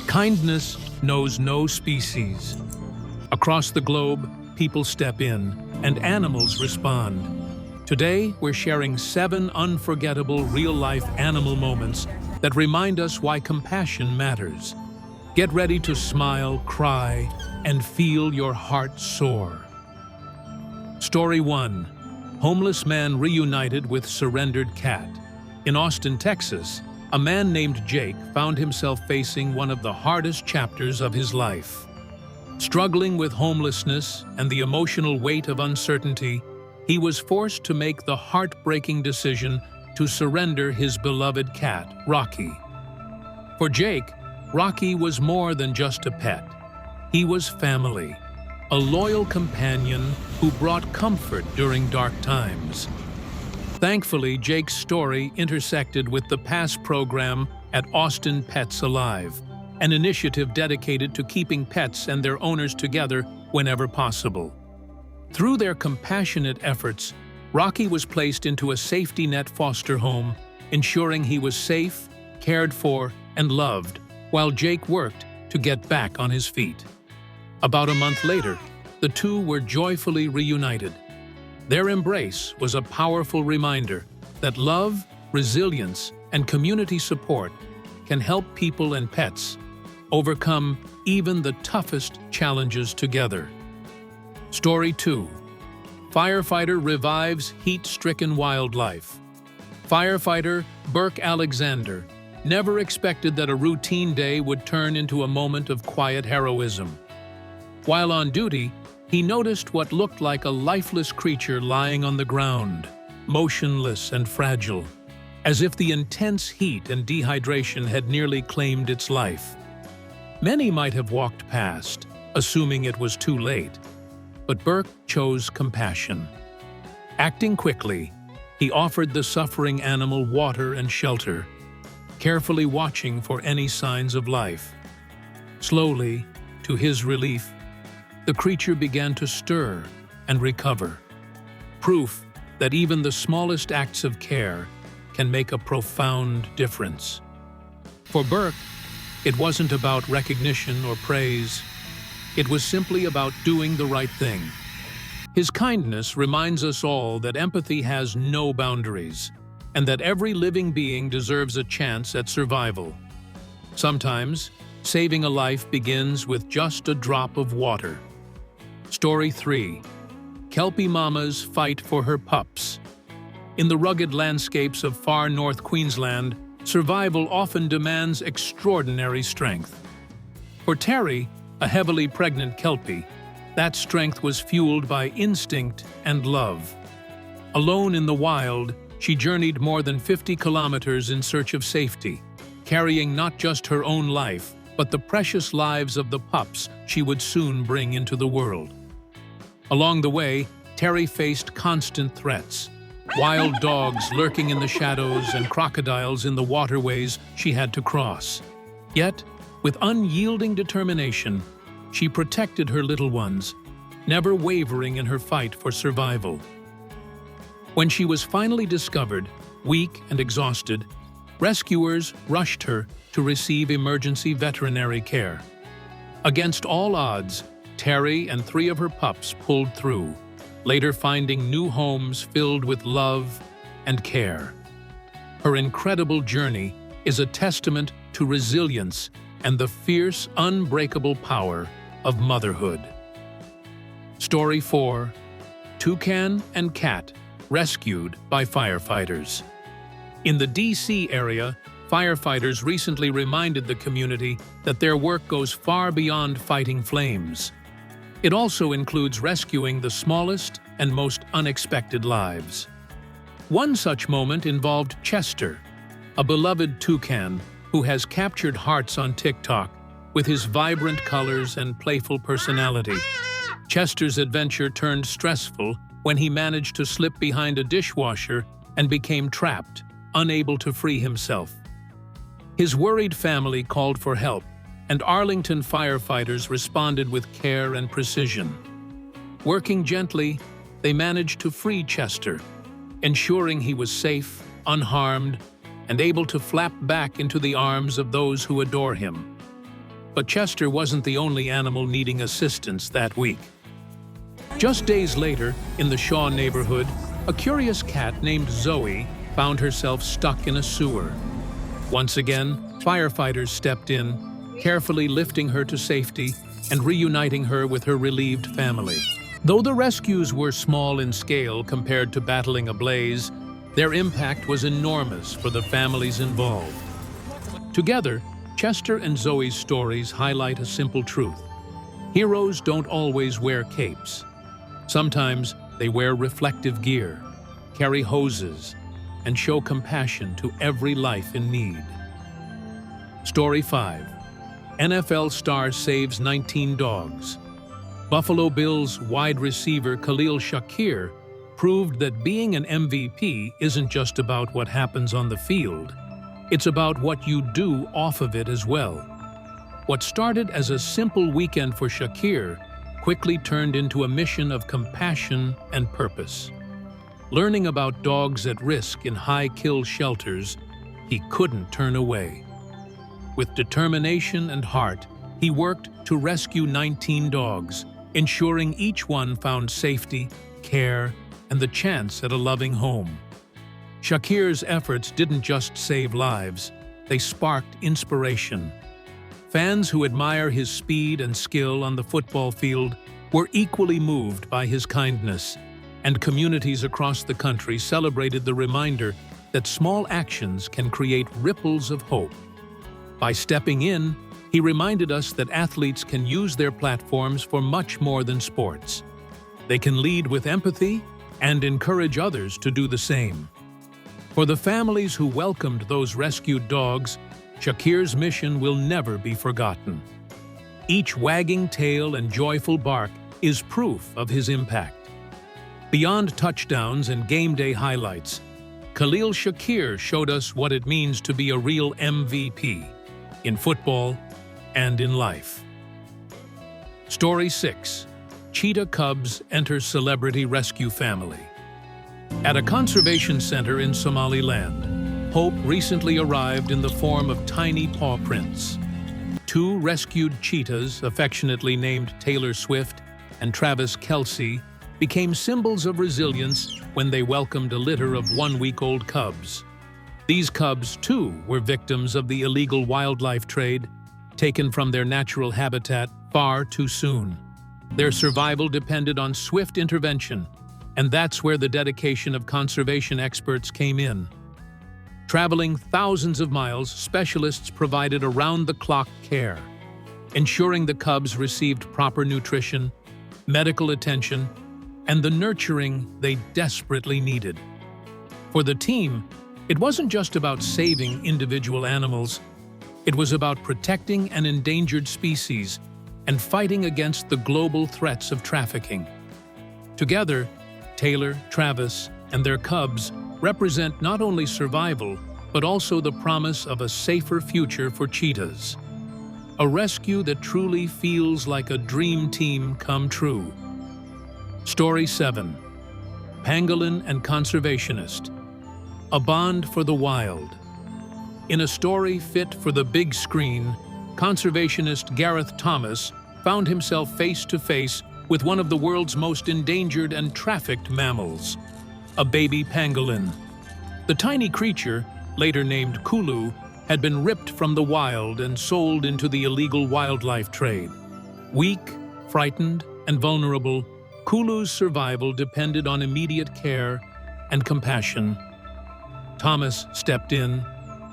Kindness knows no species. Across the globe, people step in, and animals respond. Today, we're sharing 7 unforgettable real-life animal moments that remind us why compassion matters. Get ready to smile, cry, and feel your heart soar. Story 1. Homeless man reunited with surrendered cat. In Austin, Texas, a man named Jake found himself facing one of the hardest chapters of his life. Struggling with homelessness and the emotional weight of uncertainty, he was forced to make the heartbreaking decision to surrender his beloved cat, Rocky. For Jake, Rocky was more than just a pet. He was family, a loyal companion who brought comfort during dark times. Thankfully, Jake's story intersected with the PASS program at Austin Pets Alive, an initiative dedicated to keeping pets and their owners together whenever possible. Through their compassionate efforts, Rocky was placed into a safety net foster home, ensuring he was safe, cared for, and loved, while Jake worked to get back on his feet. About a month later, the two were joyfully reunited. Their embrace was a powerful reminder that love, resilience, and community support can help people and pets overcome even the toughest challenges together. Story 2. Firefighter revives heat-stricken wildlife. Firefighter Burke Alexander never expected that a routine day would turn into a moment of quiet heroism. While on duty, he noticed what looked like a lifeless creature lying on the ground, motionless and fragile, as if the intense heat and dehydration had nearly claimed its life. Many might have walked past, assuming it was too late, but Burke chose compassion. Acting quickly, he offered the suffering animal water and shelter, carefully watching for any signs of life. Slowly, to his relief, the creature began to stir and recover, proof that even the smallest acts of care can make a profound difference. For Burke, it wasn't about recognition or praise. It was simply about doing the right thing. His kindness reminds us all that empathy has no boundaries, and that every living being deserves a chance at survival. Sometimes, saving a life begins with just a drop of water. Story 3. Kelpie mamas fight for her pups. In the rugged landscapes of far north Queensland, survival often demands extraordinary strength. For Terry, a heavily pregnant Kelpie, that strength was fueled by instinct and love. Alone in the wild, she journeyed more than 50 kilometers in search of safety, carrying not just her own life, but the precious lives of the pups she would soon bring into the world. Along the way, Terry faced constant threats, wild dogs lurking in the shadows and crocodiles in the waterways she had to cross. Yet, with unyielding determination, she protected her little ones, never wavering in her fight for survival. When she was finally discovered, weak and exhausted, rescuers rushed her to receive emergency veterinary care. Against all odds, Terry and 3 of her pups pulled through, later finding new homes filled with love and care. Her incredible journey is a testament to resilience and the fierce, unbreakable power of motherhood. Story 4. Toucan and cat rescued by firefighters. In the D.C. area, firefighters recently reminded the community that their work goes far beyond fighting flames. It also includes rescuing the smallest and most unexpected lives. One such moment involved Chester, a beloved toucan who has captured hearts on TikTok with his vibrant colors and playful personality. Chester's adventure turned stressful when he managed to slip behind a dishwasher and became trapped, unable to free himself. His worried family called for help, and Arlington firefighters responded with care and precision. Working gently, they managed to free Chester, ensuring he was safe, unharmed, and able to flap back into the arms of those who adore him. But Chester wasn't the only animal needing assistance that week. Just days later, in the Shaw neighborhood, a curious cat named Zoe found herself stuck in a sewer. Once again, firefighters stepped in, carefully lifting her to safety and reuniting her with her relieved family. Though the rescues were small in scale compared to battling a blaze, their impact was enormous for the families involved. Together, Chester and Zoe's stories highlight a simple truth. Heroes don't always wear capes. Sometimes they wear reflective gear, carry hoses, and show compassion to every life in need. Story 5. NFL star saves 19 dogs. Buffalo Bills wide receiver Khalil Shakir proved that being an MVP isn't just about what happens on the field. It's about what you do off of it as well. What started as a simple weekend for Shakir quickly turned into a mission of compassion and purpose. Learning about dogs at risk in high-kill shelters, he couldn't turn away. With determination and heart, he worked to rescue 19 dogs, ensuring each one found safety, care, and the chance at a loving home. Shakir's efforts didn't just save lives, they sparked inspiration. Fans who admire his speed and skill on the football field were equally moved by his kindness, and communities across the country celebrated the reminder that small actions can create ripples of hope. By stepping in, he reminded us that athletes can use their platforms for much more than sports. They can lead with empathy and encourage others to do the same. For the families who welcomed those rescued dogs, Shakir's mission will never be forgotten. Each wagging tail and joyful bark is proof of his impact. Beyond touchdowns and game day highlights, Khalil Shakir showed us what it means to be a real MVP in football and in life. Story 6. Cheetah cubs enter celebrity rescue family. At a conservation center in Somaliland, hope recently arrived in the form of tiny paw prints. 2 rescued cheetahs, affectionately named Taylor Swift and Travis Kelce, became symbols of resilience when they welcomed a litter of 1-week-old cubs. These cubs, too, were victims of the illegal wildlife trade, taken from their natural habitat far too soon. Their survival depended on swift intervention, and that's where the dedication of conservation experts came in. Traveling thousands of miles, specialists provided around-the-clock care, ensuring the cubs received proper nutrition, medical attention, and the nurturing they desperately needed. For the team, it wasn't just about saving individual animals, it was about protecting an endangered species and fighting against the global threats of trafficking. Together, Taylor, Travis, and their cubs represent not only survival, but also the promise of a safer future for cheetahs. A rescue that truly feels like a dream team come true. Story 7. Pangolin and Conservationist. A bond for the wild. In a story fit for the big screen, conservationist Gareth Thomas found himself face to face with one of the world's most endangered and trafficked mammals, a baby pangolin. The tiny creature, later named Kulu, had been ripped from the wild and sold into the illegal wildlife trade. Weak, frightened, and vulnerable, Kulu's survival depended on immediate care and compassion. Thomas stepped in,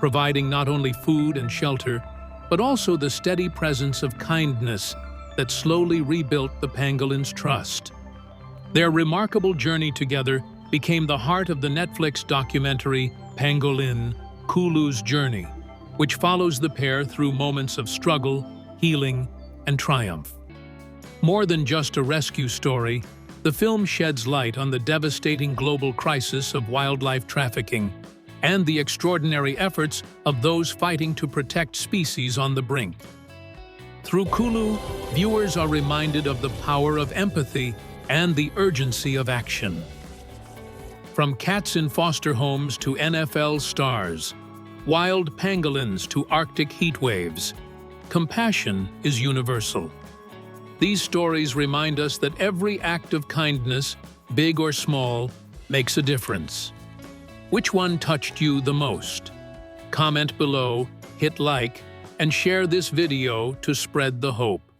providing not only food and shelter, but also the steady presence of kindness that slowly rebuilt the pangolin's trust. Their remarkable journey together became the heart of the Netflix documentary Pangolin, Kulu's Journey, which follows the pair through moments of struggle, healing, and triumph. More than just a rescue story, the film sheds light on the devastating global crisis of wildlife trafficking and the extraordinary efforts of those fighting to protect species on the brink. Through Kulu, viewers are reminded of the power of empathy and the urgency of action. From cats in foster homes to NFL stars, wild pangolins to Arctic heat waves, compassion is universal. These stories remind us that every act of kindness, big or small, makes a difference. Which one touched you the most? Comment below, hit like, and share this video to spread the hope.